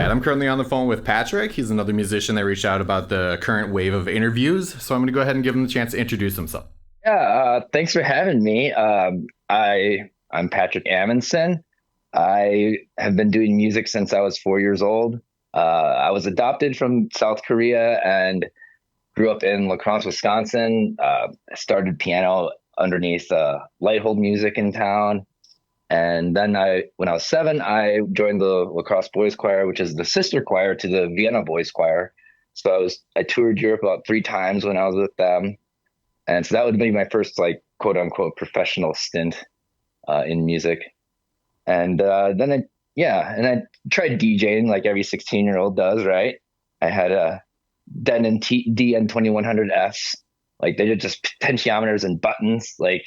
right, I'm currently on the phone with Patrick. He's another musician that reached out about the current wave of interviews. So I'm going to go ahead and give him the chance to introduce himself. Yeah, thanks for having me. I'm Patrick Amunson. I have been doing music since I was 4 years old. I was adopted from South Korea and grew up in La Crosse, Wisconsin. I started piano underneath Lighthold Music in town, and then when I was seven, I joined the La Crosse Boys Choir, which is the sister choir to the Vienna Boys Choir. So I toured Europe about 3 times when I was with them, and so that would be my first like quote unquote professional stint in music. And then I tried DJing like every 16-year-old does, right? I had a Denon DN 2100S, like they did just potentiometers and buttons, like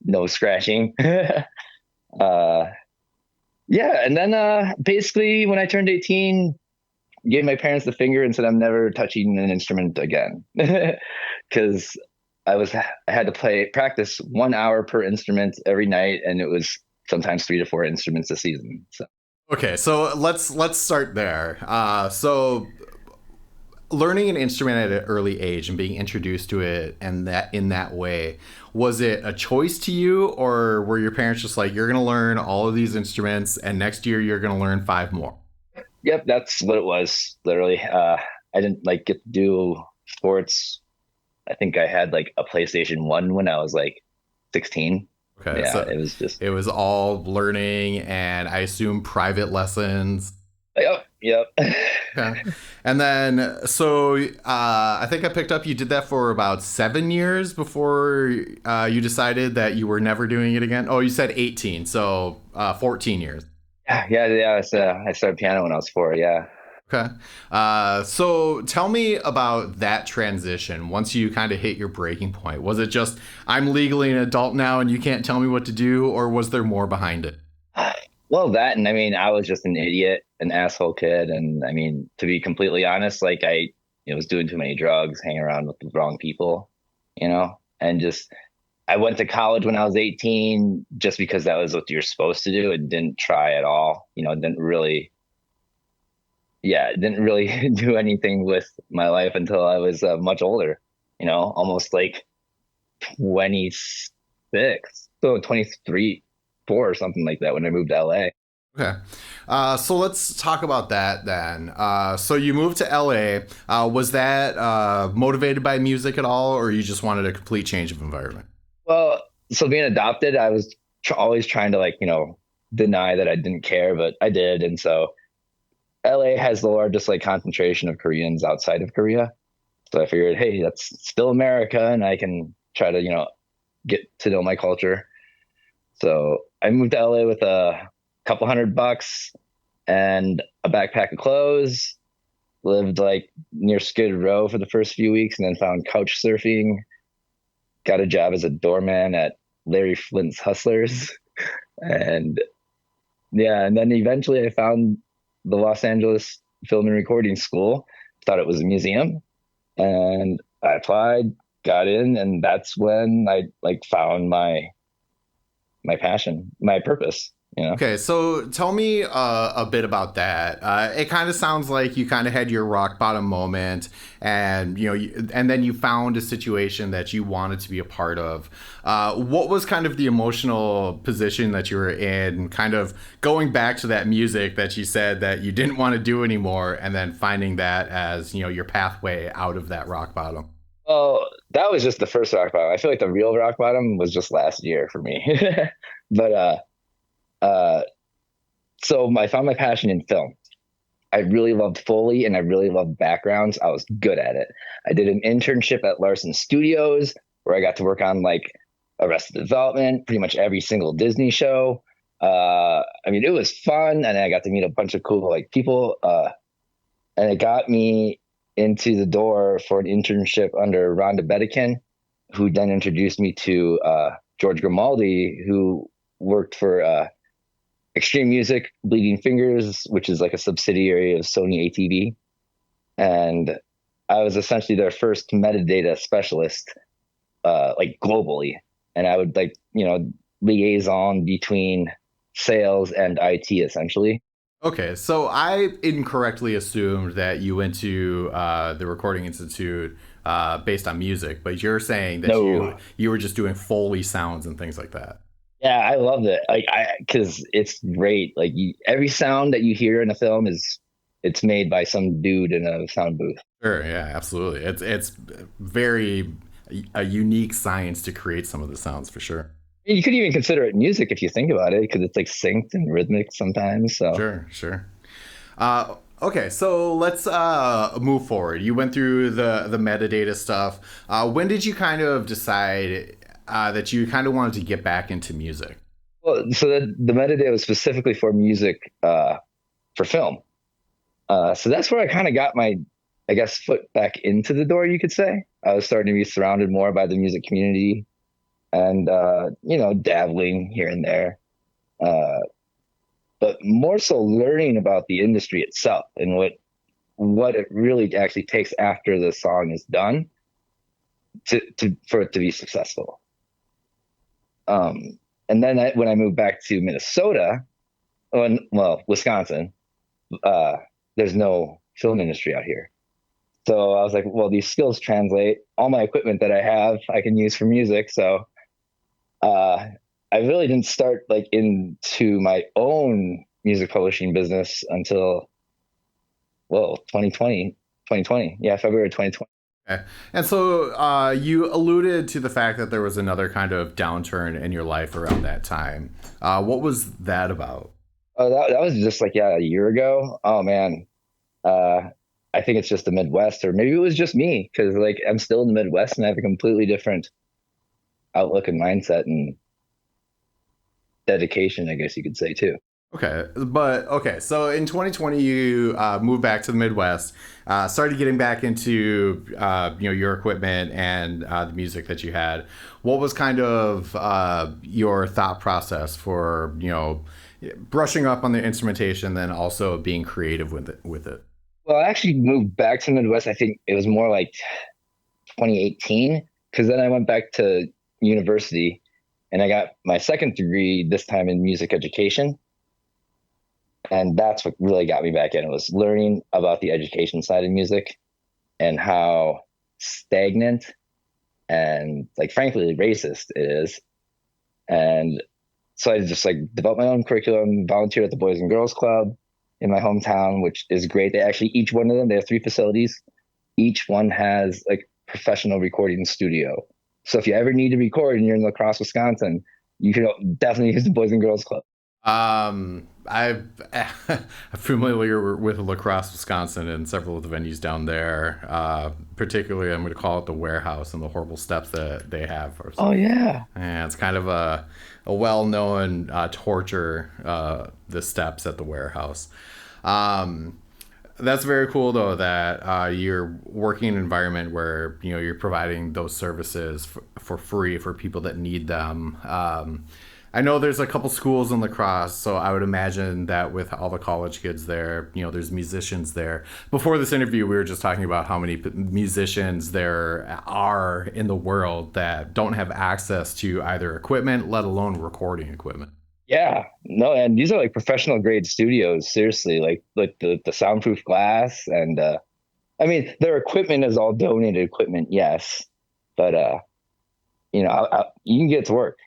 no scratching. uh, yeah, and then basically when I turned 18, gave my parents the finger and said I'm never touching an instrument again because I had to practice 1 hour per instrument every night, and it was sometimes 3 to 4 instruments a season. So Okay, so let's start there. So learning an instrument at an early age and being introduced to it and that in that way, was it a choice to you, or were your parents just like, you're going to learn all of these instruments and next year you're going to learn five more? yep, that's what it was. Literally, I didn't like get to do sports. I think I had like a PlayStation 1 when I was like 16. Okay, Yeah, so it was just it was all learning and I assume private lessons. yep, yep. Okay. And then, so I think I picked up you did that for about 7 years before you decided that you were never doing it again. Oh, you said 18, so 14 years. Yeah. I started piano when I was 4. Yeah. Okay. So tell me about that transition once you kind of hit your breaking point. Was it just, I'm legally an adult now and you can't tell me what to do, or was there more behind it? Well, that, and I mean, I was just an idiot, an asshole kid, and I mean, to be completely honest, like was doing too many drugs, hanging around with the wrong people, and just I went to college when I was 18 just because that was what you're supposed to do, and didn't try at all. Didn't really do anything with my life until I was much older. Almost like 26, so 23, 4 or something like that when I moved to LA. Okay. So let's talk about that then. So you moved to LA. Was that motivated by music at all, or you just wanted a complete change of environment? Well, so being adopted, I was always trying to like, deny that I didn't care, but I did. And so LA has the largest like concentration of Koreans outside of Korea. So I figured, hey, that's still America, and I can try to, get to know my culture. So I moved to LA with a couple $100 and a backpack of clothes. Lived like near Skid Row for the first few weeks, and then found couch surfing. Got a job as a doorman at Larry Flint's Hustlers, and yeah, and then eventually I found the Los Angeles Film and Recording School. Thought it was a museum, and I applied, got in, and that's when I like found my passion, my purpose. Okay, so tell me a bit about that. It kind of sounds like you kind of had your rock bottom moment, and and then you found a situation that you wanted to be a part of. What was kind of the emotional position that you were in? Kind of going back to that music that you said that you didn't want to do anymore, and then finding that as your pathway out of that rock bottom. Well, that was just the first rock bottom. I feel like the real rock bottom was just last year for me. But uh, so I found my passion in film. I really loved Foley and I really loved backgrounds. I was good at it. I did an internship at Larson Studios where I got to work on like Arrested Development, pretty much every single Disney show. I mean, it was fun, and I got to meet a bunch of cool like people, and it got me into the door for an internship under Rhonda Bedekin, who then introduced me to George Grimaldi, who worked for Extreme Music, Bleeding Fingers, which is like a subsidiary of Sony ATV. And I was essentially their first metadata specialist, like globally. And I would like, liaison between sales and IT essentially. Okay, so I incorrectly assumed that you went to the Recording Institute based on music, but you're saying that you No. you were just doing Foley sounds and things like that. Yeah, I loved it. Like because it's great. Like every sound that you hear in a film it's made by some dude in a sound booth. Sure, yeah, absolutely. It's very a unique science to create some of the sounds for sure. You could even consider it music if you think about it, because it's like synced and rhythmic sometimes. So, Sure, sure. Okay, so let's move forward. You went through the metadata stuff. When did you kind of decide that you kind of wanted to get back into music? well, so the metadata was specifically for music for film. So that's where I kind of got my, I guess, foot back into the door. You could say I was starting to be surrounded more by the music community, and dabbling here and there. Uh, but more so learning about the industry itself and what it really actually takes after the song is done to for it to be successful. And then when I moved back to Minnesota, Wisconsin, uh, there's no film industry out here. So I was like, well, these skills translate. All my equipment that I have, I can use for music. So uh, I really didn't start like into my own music publishing business until 2020. Yeah, February 2020. Okay. And so you alluded to the fact that there was another kind of downturn in your life around that time. What was that about? Oh, that was just like, yeah, a year ago. Oh man. Uh, I think it's just the Midwest, or maybe it was just me, because like I'm still in the Midwest and I have a completely different outlook and mindset and dedication, I guess you could say too. Okay, but okay, so in 2020 you moved back to the Midwest, started getting back into your equipment and the music that you had. What was kind of your thought process for brushing up on the instrumentation, then also being creative with it? Well, I actually moved back to the Midwest. I think it was more like 2018, because then I went back to university and I got my second degree this time in music education. And that's what really got me back in. It was learning about the education side of music and how stagnant and like frankly racist it is. And so I just like developed my own curriculum, volunteered at the Boys and Girls Club in my hometown, which is great. They actually, each one of them, they have three facilities. Each one has like professional recording studio. So if you ever need to record and you're in La Crosse, Wisconsin, you can definitely use the Boys and Girls Club. I'm familiar with La Crosse, Wisconsin, and several of the venues down there. Particularly, I'm going to call it the warehouse and the horrible steps that they have. Oh yeah. And it's kind of a well-known torture, the steps at the warehouse. Um, that's very cool, though, that you're working in an environment where you're providing those services for free for people that need them. I know there's a couple schools in La Crosse, so I would imagine that with all the college kids there, there's musicians there. Before this interview, we were just talking about how many musicians there are in the world that don't have access to either equipment, let alone recording equipment. Yeah, no, and these are like professional grade studios. Seriously, like the soundproof glass, and I mean their equipment is all donated equipment, yes, but you can get to work,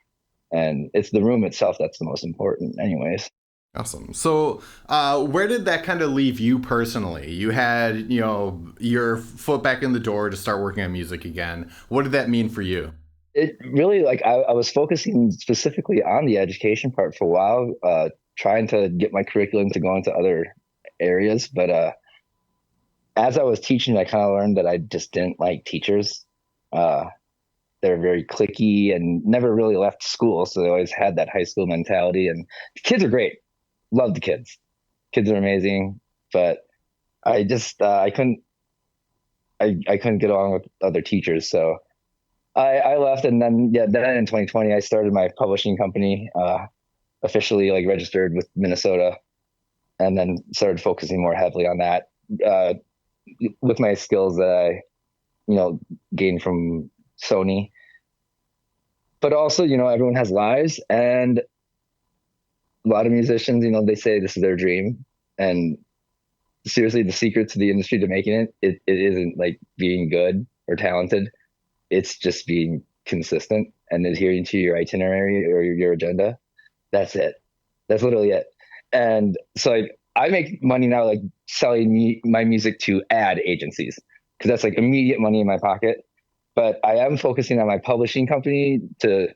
and it's the room itself that's the most important, anyways. Awesome. So, where did that kind of leave you personally? You had, your foot back in the door to start working on music again. What did that mean for you? It really like I was focusing specifically on the education part for a while, trying to get my curriculum to go into other areas, but as I was teaching, I kind of learned that I just didn't like teachers. Uh, they're very cliquey and never really left school, so they always had that high school mentality. And the kids are great, love the kids. Kids are amazing, but I just I couldn't get along with other teachers, so I left. And then yeah, then in 2020, I started my publishing company, officially like registered with Minnesota, and then started focusing more heavily on that. Uh, with my skills that I, gained from Sony. But also, everyone has lives, and a lot of musicians, they say this is their dream. And seriously, the secret to the industry to making it isn't like being good or talented. It's just being consistent and adhering to your itinerary or your agenda. That's it. That's literally it. And so like I make money now like selling my music to ad agencies because that's like immediate money in my pocket. But I am focusing on my publishing company to,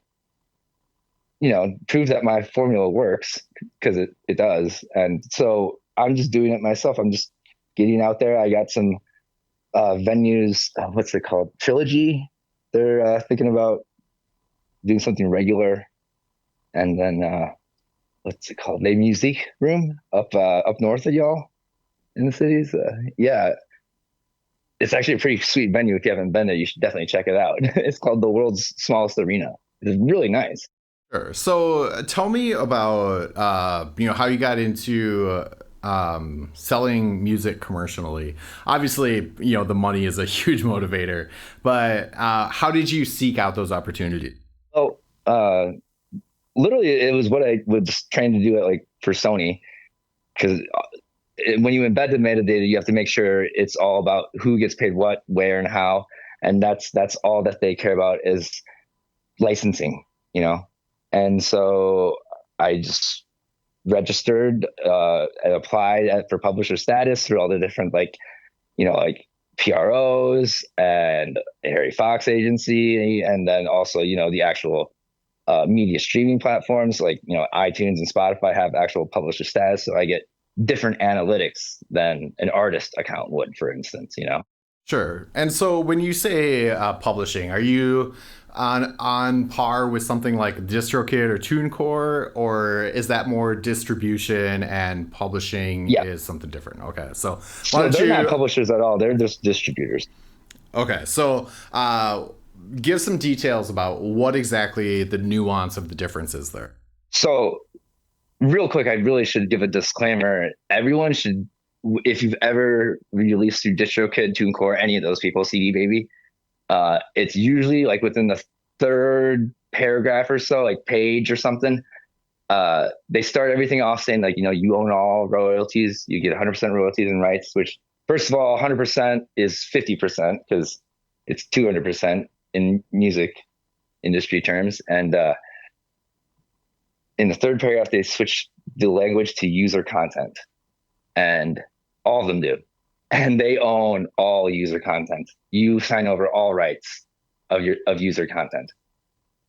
prove that my formula works because it does. And so I'm just doing it myself. I'm just getting out there. I got some venues. What's it called? Trilogy. They're thinking about doing something regular, and then what's it called? The Music Room up north of y'all in the cities. Yeah, it's actually a pretty sweet venue. If you haven't been there, you should definitely check it out. It's called the world's smallest arena. It's really nice. Sure. So tell me about how you got into selling music commercially. Obviously, the money is a huge motivator, but how did you seek out those opportunities? Oh, literally, it was what I was trying to do at like for Sony because when you embed the metadata, you have to make sure it's all about who gets paid what, where, and how, and that's all that they care about is licensing, you know. And so I just registered and applied for publisher status through all the different like PROs and Harry Fox agency, and then also the actual media streaming platforms like iTunes and Spotify have actual publisher status, so I get different analytics than an artist account would, for instance. Sure. And so when you say publishing, are you on par with something like DistroKid or TuneCore, or is that more distribution and publishing Yeah. is something different? Okay, so why So don't they're not you? publishers at all. They're just distributors. Okay, so give some details about what exactly the nuance of the difference is there. So real quick, I really should give a disclaimer. Everyone should, if you've ever released through DistroKid, TuneCore, any of those people, CD Baby, it's usually like within the third paragraph or so, like page or something. They start everything off saying like, you own all royalties, you get 100% royalties and rights, which first of all, 100% is 50% because it's 200% in music industry terms. And in the third paragraph, they switch the language to user content, and all of them do. And they own all user content. You sign over all rights of user content.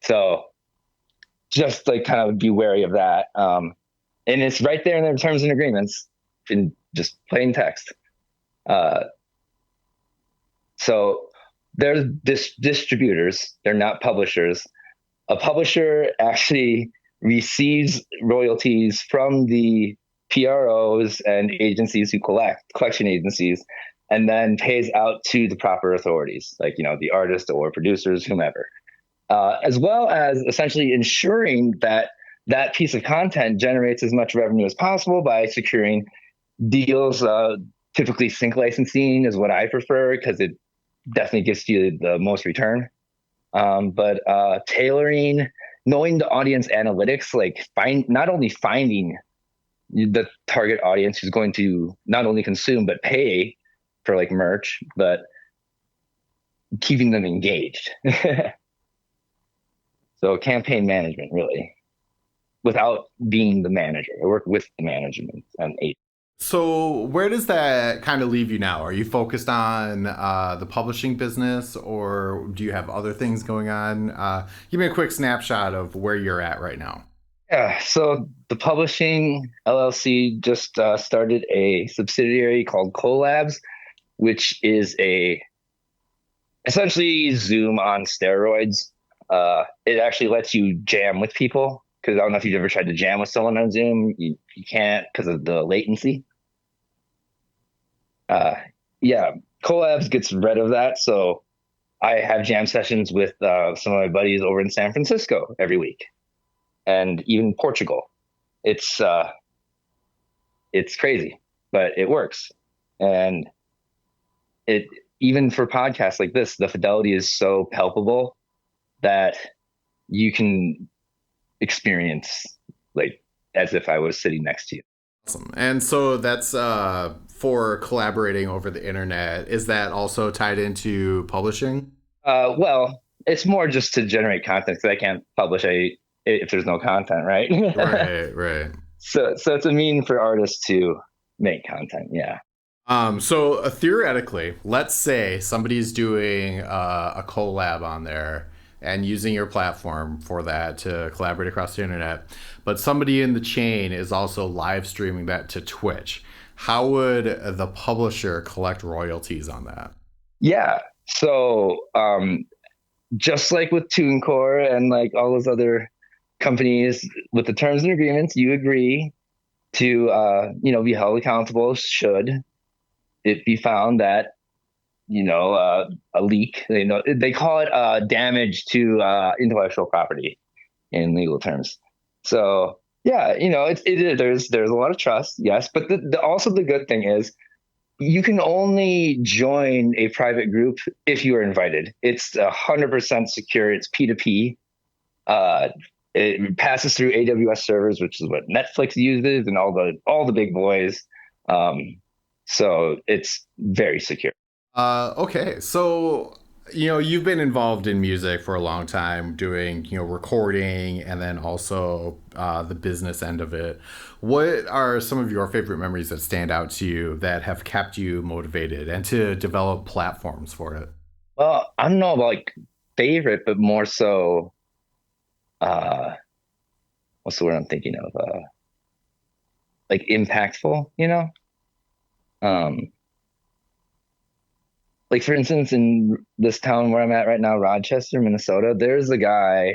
So just like kind of be wary of that. And it's right there in their terms and agreements in just plain text. Uh, so they're distributors. They're not publishers. A publisher actually receives royalties from the PROs and agencies who collection agencies, and then pays out to the proper authorities, like the artist or producers, whomever, as well as essentially ensuring that that piece of content generates as much revenue as possible by securing deals. Typically, sync licensing is what I prefer because it definitely gives you the most return. But tailoring, knowing the audience analytics, like not only finding the target audience who's going to not only consume but pay for like merch, but keeping them engaged. So campaign management, really, without being the manager. I work with the management and agent. So where does that kind of leave you now? Are you focused on the publishing business, or do you have other things going on? Give me a quick snapshot of where you're at right now. Yeah, so the publishing LLC just started a subsidiary called Collabs, which is essentially Zoom on steroids. It actually lets you jam with people because I don't know if you've ever tried to jam with someone on Zoom. You can't because of the latency. Yeah, Collabs gets rid of that. So I have jam sessions with some of my buddies over in San Francisco every week, and even Portugal. It's crazy, but it works. And it even for podcasts like this, the fidelity is so palpable that you can experience like as if I was sitting next to you. Awesome. And so that's for collaborating over the internet. Is that also tied into publishing? Well, it's more just to generate content because I can't publish a if there's no content, right? Right, right. So it's a mean for artists to make content. Yeah. So theoretically, let's say somebody's doing a collab on there and using your platform for that to collaborate across the internet, but somebody in the chain is also live streaming that to Twitch. How would the publisher collect royalties on that? Yeah. So just like with TuneCore and like all those other companies, with the terms and agreements, you agree to be held accountable should it be found that a leak. They call it damage to intellectual property in legal terms. So yeah, there's a lot of trust, yes, but also the good thing is you can only join a private group if you are invited. It's 100% secure. It's P2P. Uh, it passes through AWS servers, which is what Netflix uses, and all the big boys. So it's very secure. Okay, so you've been involved in music for a long time, doing recording and then also the business end of it. What are some of your favorite memories that stand out to you that have kept you motivated and to develop platforms for it? Well, I don't know about like favorite, but more so, uh, what's the word I'm thinking of? Like impactful, Um, like for instance, in this town where I'm at right now, Rochester, Minnesota, there's a guy,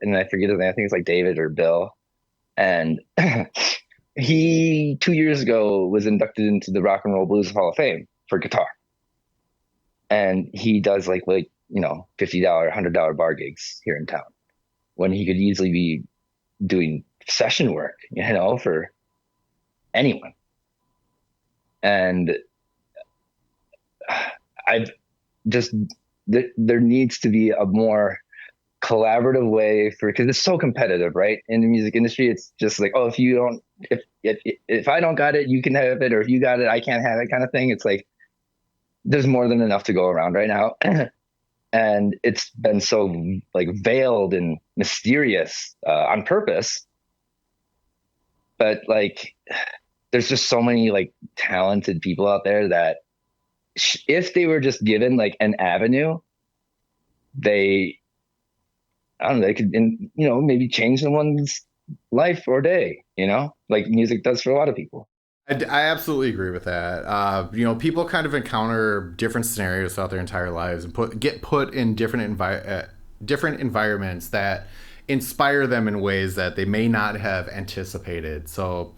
and I forget his name. I think it's like David or Bill, and he 2 years ago was inducted into the Rock and Roll Blues Hall of Fame for guitar, and he does like $50, $100 bar gigs here in town when he could easily be doing session work, for anyone. And I've just there needs to be a more collaborative way for because it's so competitive, right? In the music industry, it's just like, oh, if you don't, if I don't got it, you can have it, or if you got it, I can't have it, kind of thing. It's like there's more than enough to go around right now, and it's been so like veiled and mysterious on purpose. But like, there's just so many like talented people out there that if they were just given like an avenue, they I don't know, they could, maybe change someone's life or day, like music does for a lot of people. I absolutely agree with that. People kind of encounter different scenarios throughout their entire lives and get put in different environments that inspire them in ways that they may not have anticipated. So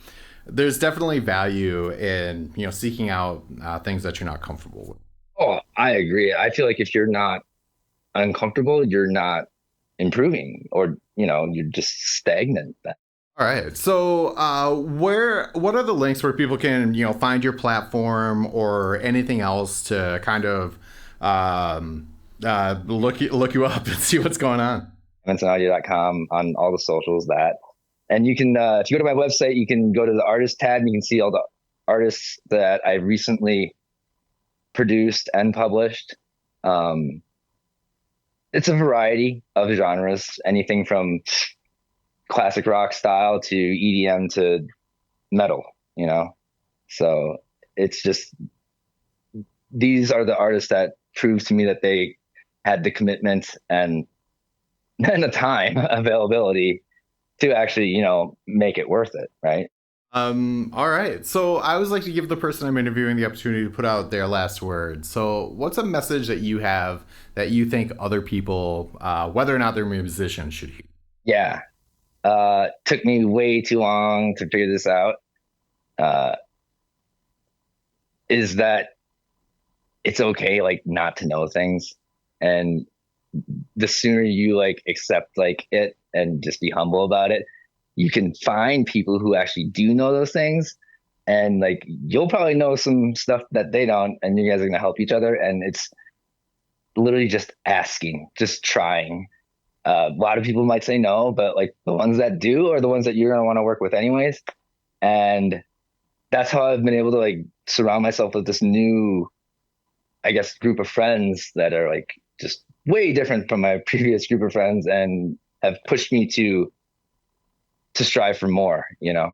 there's definitely value in seeking out things that you're not comfortable with. Oh, I agree. I feel like if you're not uncomfortable, you're not improving or, you're just stagnant. All right. So, what are the links where people can, find your platform or anything else to kind of look you up and see what's going on? AmunsonAudio.com on all the socials and you can, if you go to my website, you can go to the artist tab and you can see all the artists that I recently produced and published. It's a variety of genres, anything from classic rock style to EDM to metal, So it's just these are the artists that prove to me that they had the commitment and the time availability to actually, make it worth it, right? All right. So I always like to give the person I'm interviewing the opportunity to put out their last word. So what's a message that you have that you think other people, whether or not they're musicians, should hear? Yeah. Took me way too long to figure this out. Uh, is that it's okay, like not to know things, and the sooner you like accept like it and just be humble about it, you can find people who actually do know those things, and like you'll probably know some stuff that they don't, and you guys are gonna help each other, and it's literally just asking, just trying. A lot of people might say no, but like the ones that do are the ones that you're gonna want to work with anyways. And that's how I've been able to like surround myself with this new, I guess, group of friends that are like just way different from my previous group of friends and have pushed me to strive for more, you know.